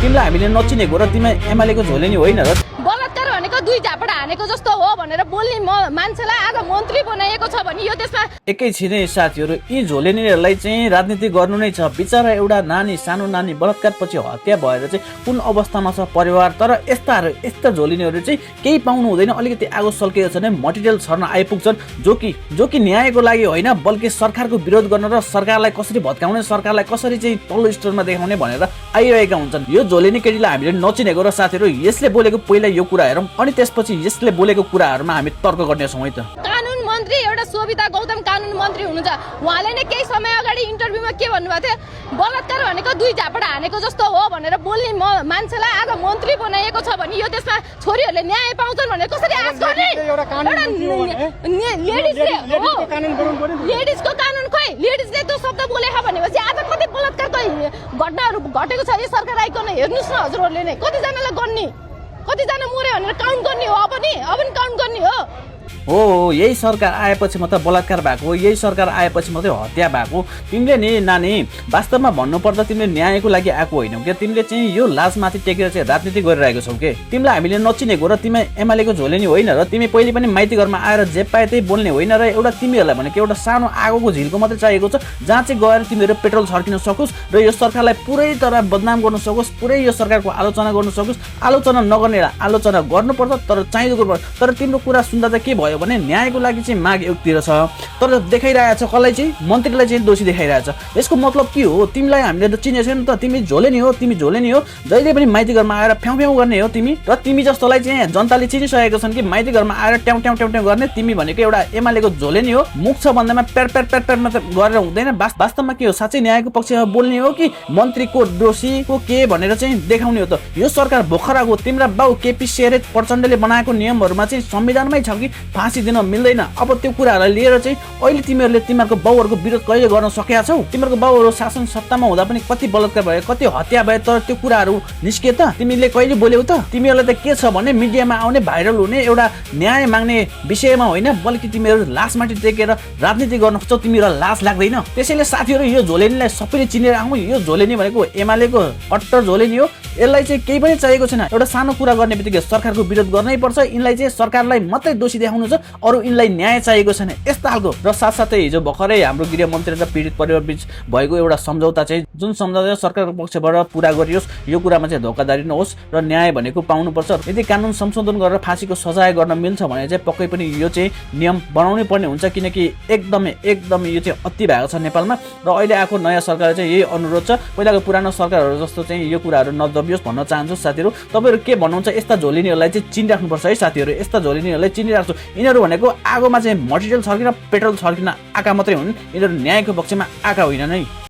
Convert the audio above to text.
तिमीलाई हामीले नचिनेको र तिमी एमालेको झोलेनी होइन र बलात्कार भनेको दुई झापडा हानेको जस्तो हो भनेर बोल्ने मान्छेलाई आज मन्त्री बनाइएको छ भने यो देशमा एकैछिनै साथीहरू यी झोलेनीहरूलाई चाहिँ राजनीति गर्नु नै छ। बिचरा एउटा नानी, सानो नानी बलात्कार पछि हत्या भएर चाहिँ कुन अवस्थामा छ परिवार। तर यस्ता झोलेनीहरू चाहिँ केही पाउनु हुँदैन। अलिकति आगो सल्केको छ भने मटेरियल छर्न आइपुग्छन्, जो कि न्यायको लागि होइन बल्कि सरकारको विरोध गर्न र सरकारलाई कसरी भत्काउने, सरकारलाई कसरी चाहिँ तल्लो स्तरमा देखाउने भनेर आइरहेका हुन्छन्। यो झोलेनी केटीलाई हामीले नचिनेको र साथीहरू यसले बोलेको पहिला यो कुरा हेरौँ अनि त्यसपछि यसले बोलेको कुराहरूमा हामी तर्क गर्नेछौँ है त। कानुन मन्त्री एउटा शोभिता गौतम कानुन मन्त्री हुनुहुन्छ। उहाँले नै केही समय अगाडि इन्टरभ्यूमा के भन्नुभएको थियो, बलात्कार भनेको दुई झापडा हानेको जस्तो हो भनेर बोल्ने मान्छेलाई आज मन्त्री बनाइएको छ भने यो देशमा छोरीहरूले न्याय पाउँछन् भनेर कसरी आश गर्ने? लेडिजको कानुन खोइ, लेडिजले त्यो शब्द बोलेको भनेपछि आज कति बलात्कारको घटनाहरू घटेको छ। यो सरकार आइकन हेर्नुहोस् न हजुरहरूले नै कतिजनालाई गर्ने, कतिजना मर्यो भनेर काउन्ट गर्ने हो। अब नि काउन्ट गर्ने हो। यही सरकार आएपछि मात्रै बलात्कार भएको हो, यही सरकार आएपछि मात्रै हत्या भएको। तिमीले नि नानी वास्तवमा भन्नुपर्दा तिमीले न्यायको लागि आएको होइनौ के, तिमीले चाहिँ यो लाजमाथि टेकेर चाहिँ राजनीति गरिरहेको छौ के। तिमीलाई हामीले नचिनेको र तिमी एमालेको झोलेनी होइन र तिमी पहिले पनि माइती घरमा आएर जे पाए त्यही बोल्ने होइन र एउटा तिमीहरूलाई भनेको एउटा सानो आगोको झिल्को मात्रै चाहिएको छ जहाँ चाहिँ गएर तिमीहरू पेट्रोल छर्किन सकोस् र यो सरकारलाई पुरै तरह बदनाम गर्न सकोस्, पुरै यो सरकारको आलोचना गर्न सकोस्। आलोचना नगर्ने आलोचना गर्नुपर्छ तर चाहिँदो गर्नुपर्छ। तर तिम्रो कुरा सुन्दा चाहिँ के भयो भने न्यायको लागि चाहिँ माग एउटतिर छ तर देखाइरहेछ कसलाई चाहिँ मन्त्रीलाई चाहिँ दोषी देखाइरहेछ। यसको मतलब के हो? तिमीलाई हामीले त चिनेको छैन त, तिमी झोलेनी हो, तिमी झोलेनी हो। जहिले पनि माइती घरमा आएर फ्याउ फ्याउ गर्ने हो तिमी। र तिमी जस्तोलाई चाहिँ जनताले चिनिसकेको छन् कि माइती घरमा आएर ट्याउ ट्याउ ट्याउ ट्याउ गर्ने तिमी भनेको एउटा एमालेको झोलेनी हो। मुख छ भन्दैमा प्यार प्यार प्यार प्यार मात्र गरेर हुँदैन। वास्तवमा के हो, साँच्चै न्यायको पक्षमा बोल्ने हो कि मन्त्रीको दोषीको के भनेर चाहिँ देखाउने हो त? यो सरकार भर्खरको तिम्रा बाउ केपी शर्मा प्रचण्डले बनाएको नियमहरूमा चाहिँ संविधानमै छ कि फाँसी दिन मिल्दैन। अब त्यो कुराहरूलाई लिएर चाहिँ अहिले तिमीहरूले तिमीहरूको बाउहरूको विरोध कहिले गर्न सकेका छौ? तिमीहरूको बाउहरू शासन सत्तामा हुँदा पनि कति बलात्कार भयो, कति हत्या भयो, तर त्यो कुराहरू निस्के त? तिमीले कहिले बोल्यौ त? तिमीहरूलाई त के छ भने मिडियामा आउने भाइरल हुने एउटा न्याय माग्ने विषयमा होइन बल्कि तिमीहरू लासमाथि टेकेर राजनीति गर्न खोज्छौ। तिमीहरूलाई लाज लाग्दैन? त्यसैले साथीहरू यो झोलेनीलाई सबैले चिनेर आउँ। यो झोलेनी भनेको एमालेको अट्टर झोलेनी हो। यसलाई चाहिँ केही पनि चाहिएको छैन। एउटा सानो कुरा गर्ने बित्तिकै सरकारको विरोध गर्नै पर्छ। यिनलाई चाहिँ सरकारलाई मात्रै दोषी देखाउनु छ, अरू यिनलाई न्याय चाहिएको छैन यस्ता खालको। र साथसाथै हिजो भर्खरै हाम्रो गृहमन्त्री र पीडित परिवार बीच भएको एउटा सम्झौता चाहिँ जुन सम्झौता सरकारको पक्षबाट पुरा गरियोस्, यो कुरामा चाहिँ धोकाधडी नहोस् र न्याय भनेको पाउनुपर्छ। यदि कानुन संशोधन गरेर फाँसीको सजाय गर्न मिल्छ भने चाहिँ पक्कै पनि यो चाहिँ नियम बनाउनै पर्ने हुन्छ, किनकि एकदमै यो चाहिँ अति भएको छ नेपालमा। र अहिले आएको नयाँ सरकारले चाहिँ यही अनुरोध छ, पहिलाको पुरानो सरकारहरू जस्तो चाहिँ यो कुराहरू नदबियोस् भन्न चाहन्छु। साथीहरू तपाईँहरू के भन्नुहुन्छ? यस्ता झोलेनीहरूलाई चाहिँ चिनिराख्नुपर्छ है साथीहरू। यस्ता झोलेनीहरूलाई चिनिराख्छु। यिनीहरू भनेको आगोमा चाहिँ मटेरियल छर्किन, पेट्रोल छर्किन आएका मात्रै हुन्। यिनीहरू न्यायको पक्षमा आएका होइन नै।